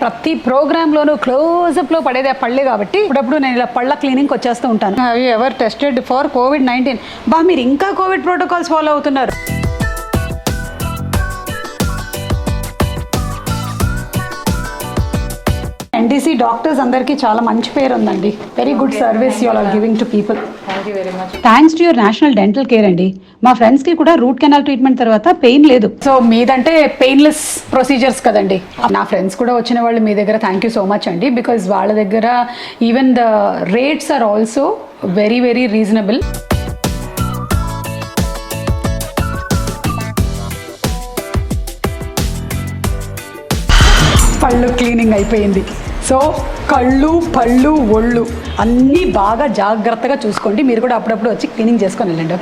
ప్రతి ప్రోగ్రాంలోనూ క్లోజప్లో పడేది ఆ పళ్ళే కాబట్టి ఇప్పుడప్పుడు నేను ఇలా పళ్ళ క్లీనింగ్ వచ్చేస్తూ ఉంటాను. Have you ever tested for COVID-19? బా మీరు ఇంకా కోవిడ్ ప్రోటోకాల్స్ ఫాలో అవుతున్నారు. NDC డాక్టర్స్ అందరికీ చాలా మంచి పేరు ఉందండి. Very good service you are giving to people. Thank you very much. Thanks to your National Dental Care అండి. మా ఫ్రెండ్స్కి కూడా రూట్ కెనాల్ ట్రీట్మెంట్ తర్వాత పెయిన్ లేదు. సో మీదంటే పెయిన్లెస్ ప్రొసీజర్స్ కదండి. నా ఫ్రెండ్స్ కూడా వచ్చిన వాళ్ళు మీ దగ్గర థ్యాంక్ యూ సో మచ్ అండి. బికాజ్ వాళ్ళ దగ్గర even the rates are also very very reasonable. పళ్ళు క్లీనింగ్ అయిపోయింది. సో కళ్ళు పళ్ళు ఒళ్ళు అన్నీ బాగా జాగ్రత్తగా చూసుకోండి. మీరు కూడా అప్పుడప్పుడు వచ్చి క్లీనింగ్ చేసుకొని వెళ్ళండి.